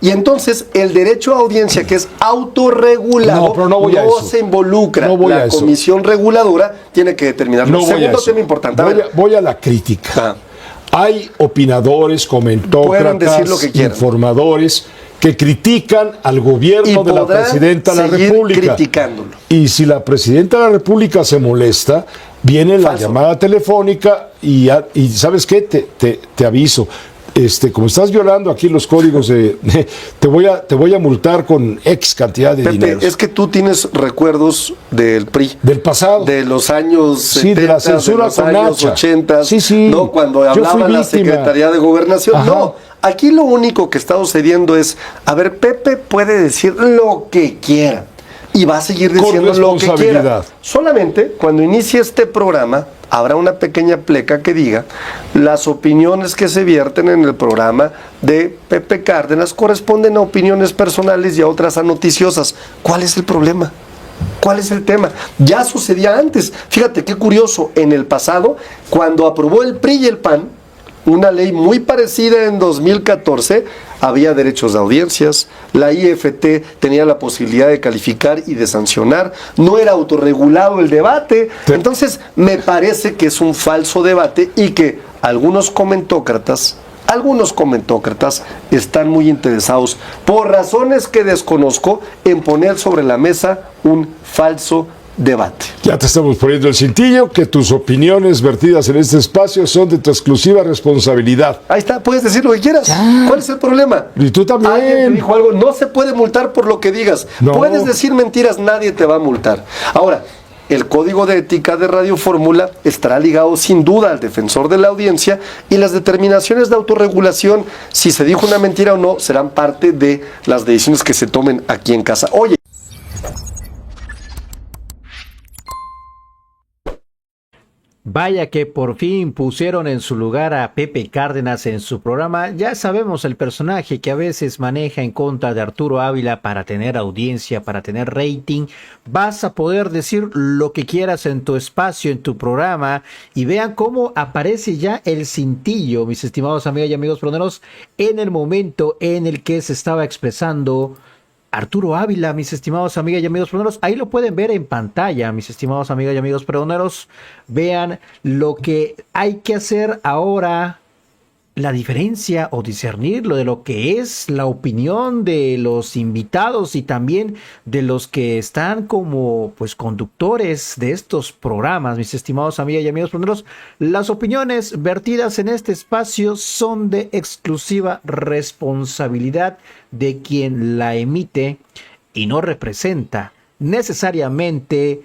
Y entonces el derecho a audiencia, que es autorregulado, no se involucra. La comisión reguladora tiene que determinarlo. Segundo tema importante. Voy a la crítica. Hay opinadores, comentócratas, informadores que critican al gobierno de la Presidenta de la República. Criticándolo. Y si la Presidenta de la República se molesta, viene la llamada telefónica y ¿sabes qué? Te aviso. Como estás violando aquí los códigos te voy a multar con X cantidad de dinero. Es que tú tienes recuerdos del PRI. Del pasado. De los años 70, de la censura de los años 80. Sí. Cuando hablaba la Secretaría de Gobernación. Ajá. No, aquí lo único que está sucediendo es, a ver, Pepe puede decir lo que quiera. Y va a seguir diciendo lo que quiera. Solamente cuando inicie este programa habrá una pequeña pleca que diga: las opiniones que se vierten en el programa de Pepe Cárdenas corresponden a opiniones personales y a otras a noticiosas. ¿Cuál es el problema? ¿Cuál es el tema? Ya sucedía antes. Fíjate qué curioso, en el pasado, cuando aprobó el PRI y el PAN una ley muy parecida en 2014, había derechos de audiencias, la IFT tenía la posibilidad de calificar y de sancionar, no era autorregulado el debate. Entonces me parece que es un falso debate y que algunos comentócratas están muy interesados, por razones que desconozco, en poner sobre la mesa un falso debate. Ya te estamos poniendo el cintillo, que tus opiniones vertidas en este espacio son de tu exclusiva responsabilidad. Ahí está, puedes decir lo que quieras. Ya. ¿Cuál es el problema? Y tú también. Alguien dijo algo, no se puede multar por lo que digas. No. Puedes decir mentiras, nadie te va a multar. Ahora, el código de ética de Radio Fórmula estará ligado sin duda al defensor de la audiencia, y las determinaciones de autorregulación, si se dijo una mentira o no, serán parte de las decisiones que se tomen aquí en casa. Oye, vaya que por fin pusieron en su lugar a Pepe Cárdenas en su programa. Ya sabemos el personaje que a veces maneja en contra de Arturo Ávila para tener audiencia, para tener rating. Vas a poder decir lo que quieras en tu espacio, en tu programa, y vean cómo aparece ya el cintillo, mis estimados amigas y amigos peroneros, en el momento en el que se estaba expresando Arturo Ávila, mis estimados amigas y amigos peroneros. Ahí lo pueden ver en pantalla, mis estimados amigas y amigos peroneros. Vean lo que hay que hacer ahora, la diferencia o discernir lo de lo que es la opinión de los invitados y también de los que están como pues conductores de estos programas, mis estimados amigas y amigos peroneros. Las opiniones vertidas en este espacio son de exclusiva responsabilidad de quien la emite y no representa necesariamente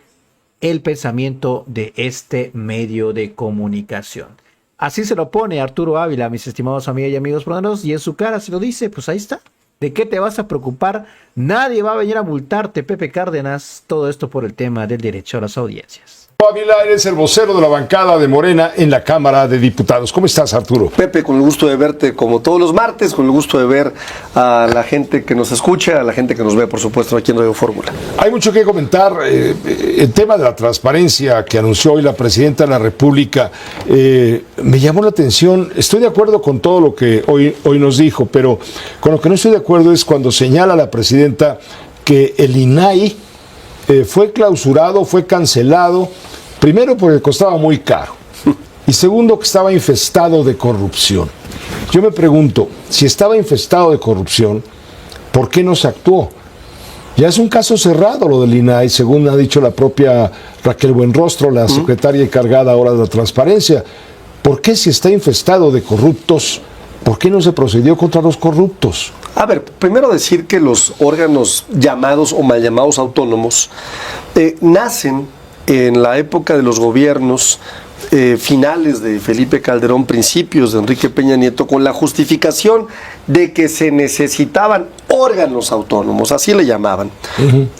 el pensamiento de este medio de comunicación. Así se lo pone Arturo Ávila, mis estimados amigas y amigos peroneros, y en su cara se lo dice: pues ahí está. ¿De qué te vas a preocupar? Nadie va a venir a multarte, Pepe Cárdenas. Todo esto por el tema del derecho a las audiencias. Ávila, eres el vocero de la bancada de Morena en la Cámara de Diputados. ¿Cómo estás, Arturo? Pepe, con el gusto de verte como todos los martes, con el gusto de ver a la gente que nos escucha, a la gente que nos ve, por supuesto, aquí en Radio Fórmula. Hay mucho que comentar. El tema de la transparencia que anunció hoy la Presidenta de la República me llamó la atención. Estoy de acuerdo con todo lo que hoy nos dijo, pero con lo que no estoy de acuerdo es cuando señala la Presidenta que el INAI fue clausurado, fue cancelado, primero porque costaba muy caro y segundo que estaba infestado de corrupción. Yo me pregunto, si estaba infestado de corrupción, ¿por qué no se actuó? Ya es un caso cerrado lo del INAI, según ha dicho la propia Raquel Buenrostro, la secretaria encargada ahora de la transparencia. ¿Por qué, si está infestado de corruptos, por qué no se procedió contra los corruptos? A ver, primero decir que los órganos llamados o mal llamados autónomos nacen en la época de los gobiernos finales de Felipe Calderón, principios de Enrique Peña Nieto, con la justificación de que se necesitaban órganos autónomos, así le llamaban.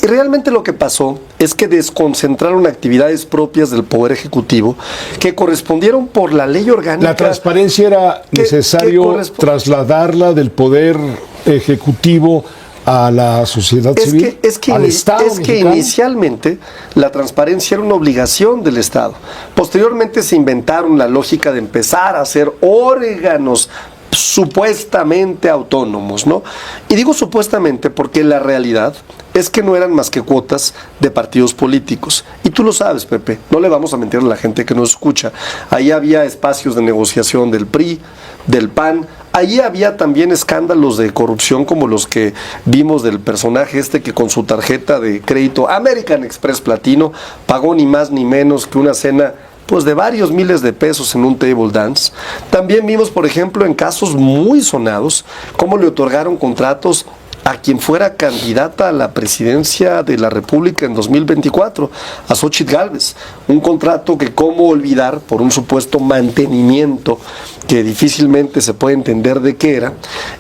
Y realmente lo que pasó es que desconcentraron actividades propias del Poder Ejecutivo que correspondieron por la ley orgánica. La transparencia era necesario trasladarla del Poder Ejecutivo a la sociedad civil, al Estado mexicano. Que inicialmente la transparencia era una obligación del Estado. Posteriormente se inventaron la lógica de empezar a hacer órganos supuestamente autónomos, ¿no? Y digo supuestamente porque la realidad es que no eran más que cuotas de partidos políticos. Y tú lo sabes, Pepe, no le vamos a mentir a la gente que nos escucha. Ahí había espacios de negociación del PRI, del PAN. Allí había también escándalos de corrupción como los que vimos del personaje este que con su tarjeta de crédito American Express Platino pagó ni más ni menos que una cena pues de varios miles de pesos en un table dance. También vimos, por ejemplo, en casos muy sonados, cómo le otorgaron contratos a quien fuera candidata a la presidencia de la República en 2024, a Xóchitl Gálvez. Un contrato que cómo olvidar por un supuesto mantenimiento que difícilmente se puede entender de qué era.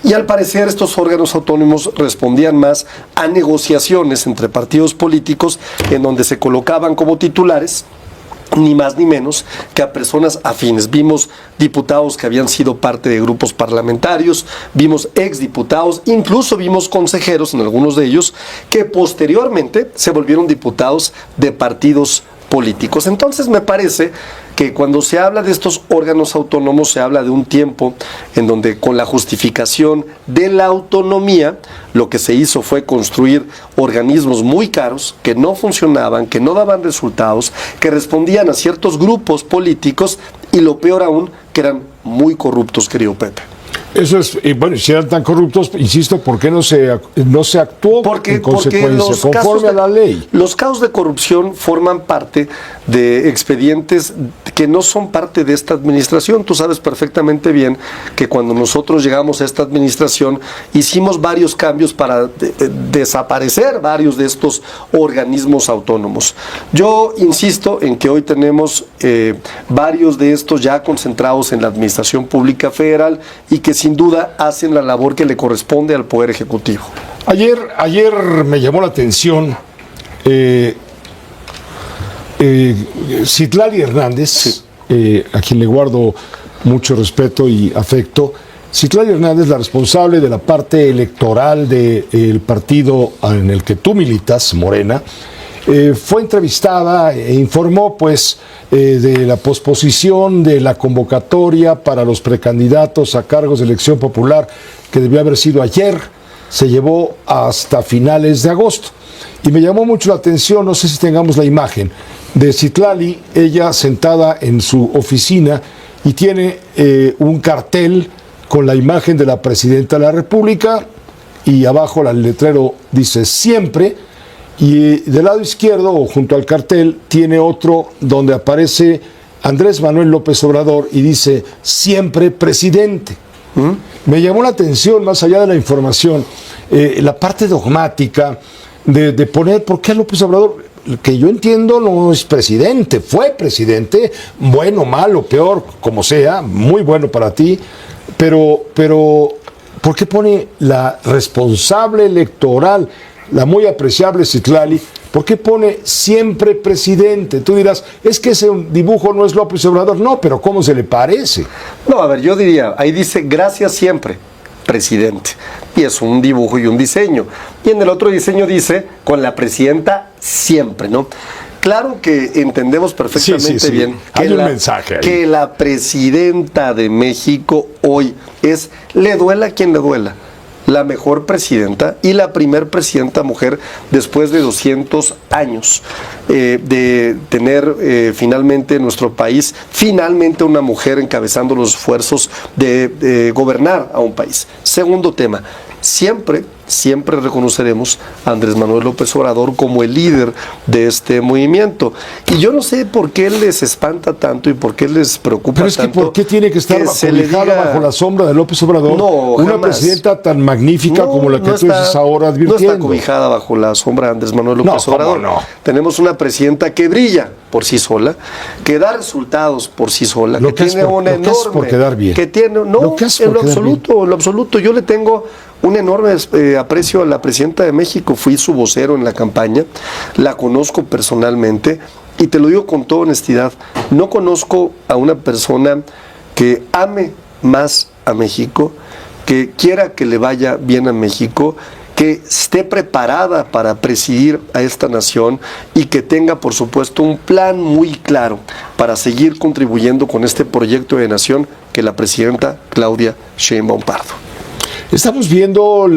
Y al parecer estos órganos autónomos respondían más a negociaciones entre partidos políticos en donde se colocaban como titulares ni más ni menos que a personas afines. Vimos diputados que habían sido parte de grupos parlamentarios, vimos exdiputados, incluso vimos consejeros en algunos de ellos que posteriormente se volvieron diputados de partidos políticos. Entonces me parece que cuando se habla de estos órganos autónomos se habla de un tiempo en donde con la justificación de la autonomía lo que se hizo fue construir organismos muy caros que no funcionaban, que no daban resultados, que respondían a ciertos grupos políticos y lo peor aún que eran muy corruptos, querido Pepe. Eso es, bueno, si eran tan corruptos, insisto, ¿por qué no se actuó en consecuencia, conforme a la ley? Los casos de corrupción forman parte de expedientes que no son parte de esta administración. Tú sabes perfectamente bien que cuando nosotros llegamos a esta administración hicimos varios cambios para desaparecer varios de estos organismos autónomos. Yo insisto en que hoy tenemos varios de estos ya concentrados en la Administración Pública Federal y que sin duda hacen la labor que le corresponde al Poder Ejecutivo. Ayer me llamó la atención Citlali Hernández, sí, a quien le guardo mucho respeto y afecto. Citlali Hernández, la responsable de la parte electoral del partido en el que tú militas, Morena, fue entrevistada e informó pues de la posposición de la convocatoria para los precandidatos a cargos de elección popular que debió haber sido ayer, se llevó hasta finales de agosto. Y me llamó mucho la atención, no sé si tengamos la imagen, de Citlali, ella sentada en su oficina y tiene un cartel con la imagen de la presidenta de la República y abajo el letrero dice siempre. Y del lado izquierdo, o junto al cartel, tiene otro donde aparece Andrés Manuel López Obrador y dice, siempre presidente. Me llamó la atención, más allá de la información, la parte dogmática de poner, ¿por qué López Obrador? Que yo entiendo no es presidente, fue presidente, bueno, malo, peor, como sea, muy bueno para ti, pero ¿por qué pone la responsable electoral? La muy apreciable Citlali, ¿por qué pone siempre presidente? Tú dirás, es que ese dibujo no es López Obrador. No, pero ¿cómo se le parece? No, a ver, yo diría, ahí dice gracias siempre, presidente. Y es un dibujo y un diseño. Y en el otro diseño dice con la presidenta siempre, ¿no? Claro que entendemos perfectamente bien que la presidenta de México hoy es, le duela a quien le duela, la mejor presidenta y la primer presidenta mujer después de 200 años de tener finalmente en nuestro país, finalmente una mujer encabezando los esfuerzos de gobernar a un país. Segundo tema, siempre reconoceremos a Andrés Manuel López Obrador como el líder de este movimiento. Y yo no sé por qué les espanta tanto y por qué les preocupa tanto. Pero es que ¿por qué tiene que estar bajo la sombra de López Obrador? No, una presidenta tan magnífica como la que tú dices ahora advirtiendo. No está cobijada bajo la sombra de Andrés Manuel López Obrador. No. Tenemos una presidenta que brilla por sí sola, que da resultados por sí sola, que tiene una enorme... por quedar bien. Que tiene, no, en lo absoluto. Yo le tengo un enorme aprecio a la presidenta de México, fui su vocero en la campaña, la conozco personalmente y te lo digo con toda honestidad, no conozco a una persona que ame más a México, que quiera que le vaya bien a México que esté preparada para presidir a esta nación y que tenga, por supuesto, un plan muy claro para seguir contribuyendo con este proyecto de nación que la presidenta Claudia Sheinbaum Pardo. Estamos viendo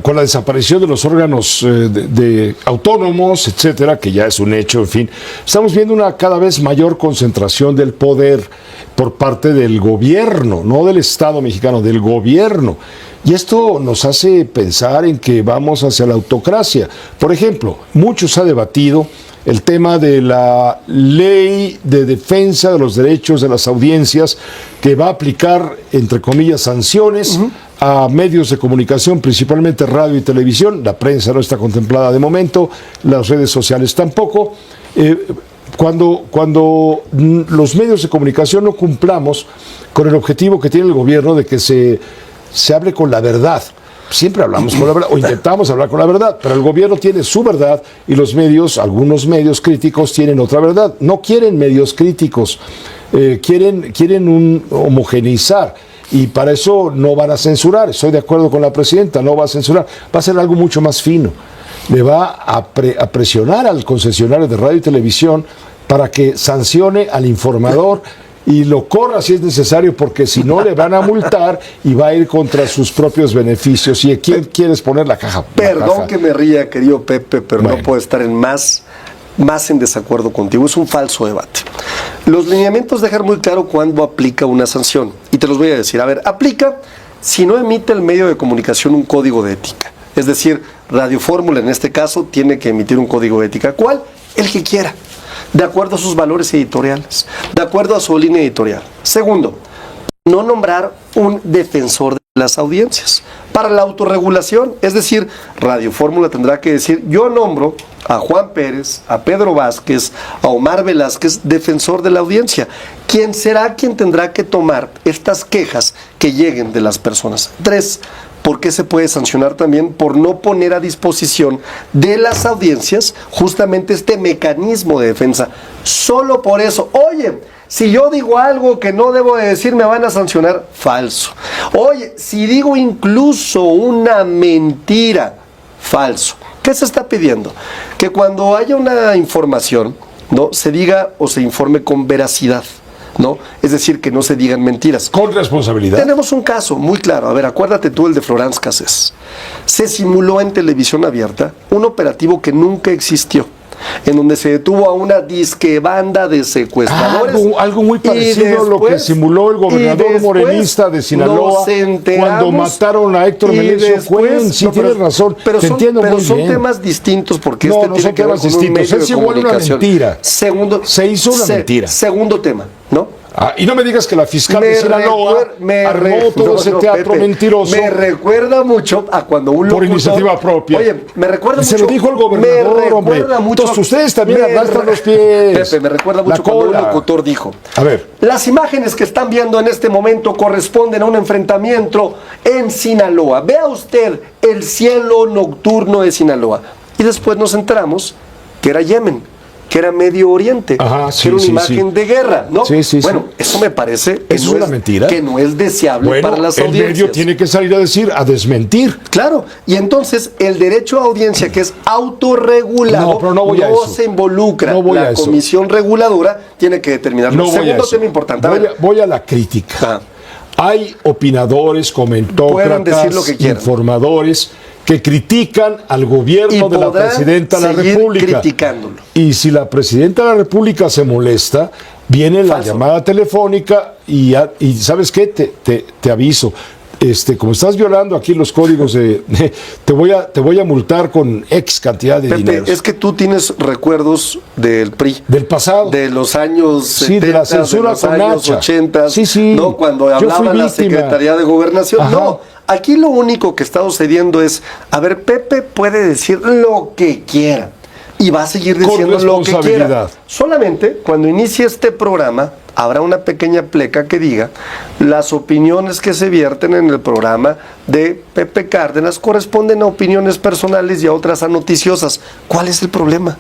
con la desaparición de los órganos de autónomos, etcétera, que ya es un hecho, en fin, estamos viendo una cada vez mayor concentración del poder por parte del gobierno, no del Estado mexicano, del gobierno. Y esto nos hace pensar en que vamos hacia la autocracia. Por ejemplo, mucho se ha debatido el tema de la ley de defensa de los derechos de las audiencias que va a aplicar, entre comillas, sanciones a medios de comunicación, principalmente radio y televisión. La prensa no está contemplada de momento, las redes sociales tampoco. Cuando los medios de comunicación no cumplamos con el objetivo que tiene el gobierno de que se hable con la verdad. Siempre hablamos con la verdad, o intentamos hablar con la verdad, pero el gobierno tiene su verdad y los medios, algunos medios críticos tienen otra verdad. No quieren medios críticos, quieren homogeneizar, y para eso no van a censurar. Estoy de acuerdo con la presidenta, no va a censurar, va a ser algo mucho más fino. Le va a presionar al concesionario de radio y televisión para que sancione al informador y lo corra si es necesario, porque si no le van a multar y va a ir contra sus propios beneficios. ¿Y a quién quieres poner la caja? Perdón que me ría, querido Pepe, pero bueno, no puedo estar más en desacuerdo contigo. Es un falso debate. Los lineamientos dejan muy claro cuándo aplica una sanción. Y te los voy a decir. A ver, aplica si no emite el medio de comunicación un código de ética. Es decir, Radio Fórmula en este caso tiene que emitir un código de ética. ¿Cuál? El que quiera, de acuerdo a sus valores editoriales, de acuerdo a su línea editorial. Segundo, no nombrar un defensor de las audiencias para la autorregulación. Es decir, Radio Fórmula tendrá que decir: yo nombro a Juan Pérez, a Pedro Vázquez, a Omar Velázquez, defensor de la audiencia. ¿Quién será quien tendrá que tomar estas quejas que lleguen de las personas? 3. ¿Por qué se puede sancionar también? Por no poner a disposición de las audiencias justamente este mecanismo de defensa. Solo por eso. Oye, si yo digo algo que no debo de decir, me van a sancionar. Falso. Oye, si digo incluso una mentira. Falso. ¿Qué se está pidiendo? Que cuando haya una información, ¿no?, se diga o se informe con veracidad, ¿no? Es decir, que no se digan mentiras. Con responsabilidad. Tenemos un caso muy claro. A ver, acuérdate tú el de Florence Cassés. Se simuló en televisión abierta un operativo que nunca existió, en donde se detuvo a una disque banda de secuestradores. Algo muy parecido a lo que simuló el gobernador morenista de Sinaloa cuando mataron a Héctor Menecio Cuen. Sí, tienes razón. Pero son temas distintos, porque no son temas distintos. Es igual una mentira. Se hizo una mentira. Segundo tema, ¿no? Y no me digas que la fiscal de Sinaloa armó todo ese teatro mentiroso. Me recuerda mucho a cuando un locutor... Por iniciativa propia. Oye, me recuerda mucho... Se lo dijo el gobernador, hombre. Entonces ustedes también arrastran los pies. Pepe, me recuerda mucho cuando un locutor dijo: a ver, las imágenes que están viendo en este momento corresponden a un enfrentamiento en Sinaloa. Vea usted el cielo nocturno de Sinaloa. Y después nos enteramos que era Yemen, que era Medio Oriente, que era una imagen de guerra, ¿no? Bueno, eso me parece que es una mentira, que no es deseable para las audiencias. El medio tiene que salir a desmentir. Claro, y entonces el derecho a audiencia, que es autorregulado, no se involucra. La comisión reguladora tiene que determinarlo. Segundo tema importante. Voy a la crítica. Hay opinadores, comentócratas, informadores que critican al gobierno de la presidenta de la República. Y si la presidenta de la República se molesta, viene la llamada telefónica y ¿sabes qué? Te aviso. Como estás violando aquí los códigos te voy a multar con X cantidad de dinero. Es que tú tienes recuerdos del PRI. Del pasado. De los años 70, de la censura, de los años 80. ¿no? Cuando hablaba la Secretaría de Gobernación. Ajá. No. Aquí lo único que está sucediendo es, a ver, Pepe puede decir lo que quiera y va a seguir diciendo lo que quiera. Solamente cuando inicie este programa habrá una pequeña pleca que diga: las opiniones que se vierten en el programa de Pepe Cárdenas corresponden a opiniones personales y a otras a noticiosas. ¿Cuál es el problema?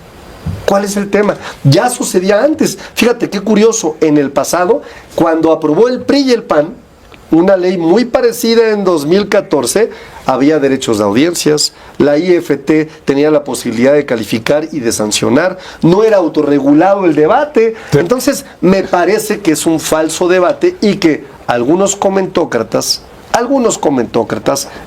¿Cuál es el tema? Ya sucedía antes. Fíjate qué curioso, en el pasado, cuando aprobó el PRI y el PAN una ley muy parecida en 2014, había derechos de audiencias, la IFT tenía la posibilidad de calificar y de sancionar, no era autorregulado el debate. Entonces, me parece que es un falso debate y que algunos comentócratas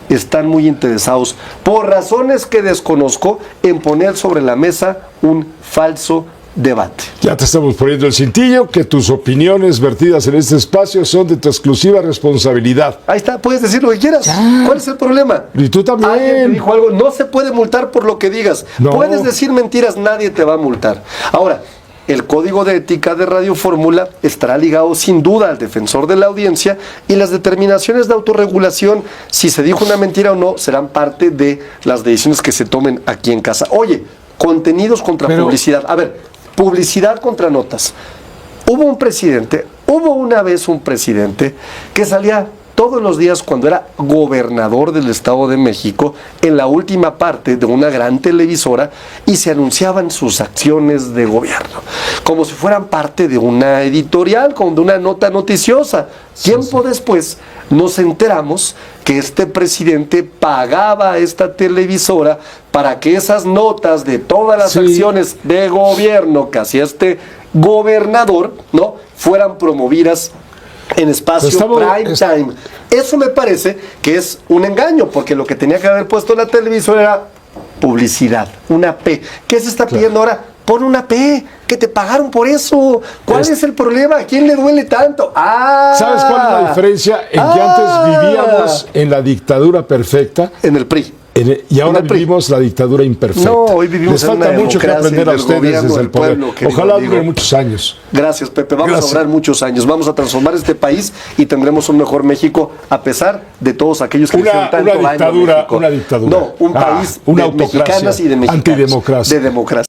están muy interesados, por razones que desconozco, en poner sobre la mesa un falso debate. Ya te estamos poniendo el cintillo, que tus opiniones vertidas en este espacio son de tu exclusiva responsabilidad. Ahí está, puedes decir lo que quieras. Ya. ¿Cuál es el problema? Y tú también. Alguien te dijo algo, no se puede multar por lo que digas. No. Puedes decir mentiras, nadie te va a multar. Ahora, el código de ética de Radio Fórmula estará ligado sin duda al defensor de la audiencia, y las determinaciones de autorregulación, si se dijo una mentira o no, serán parte de las decisiones que se tomen aquí en casa. Oye, contenidos contra publicidad. A ver, publicidad contra notas. Hubo una vez un presidente que salía todos los días, cuando era gobernador del Estado de México, en la última parte de una gran televisora, y se anunciaban sus acciones de gobierno, como si fueran parte de una editorial, como de una nota noticiosa. Tiempo después nos enteramos que este presidente pagaba a esta televisora para que esas notas de todas las acciones de gobierno que hacía este gobernador, ¿no?, fueran promovidas en espacio prime time. Eso me parece que es un engaño, porque lo que tenía que haber puesto la televisora era publicidad, una P. ¿Qué se está pidiendo ahora? Pon una P, que te pagaron por eso. ¿Cuál es el problema? ¿A quién le duele tanto? ¿Sabes cuál es la diferencia? En que antes vivíamos en la dictadura perfecta. En el PRI. Y ahora vivimos la dictadura imperfecta. No, hoy vivimos Les falta mucho que aprender a ustedes desde el poder. Ojalá duren muchos años. Gracias, Pepe. Vamos a durar muchos años. Vamos a transformar este país y tendremos un mejor México, a pesar de todos aquellos que hicieron tanto daño a México. Una dictadura. No, un país de mexicanas y de mexicanos. Antidemocracia. De democracia.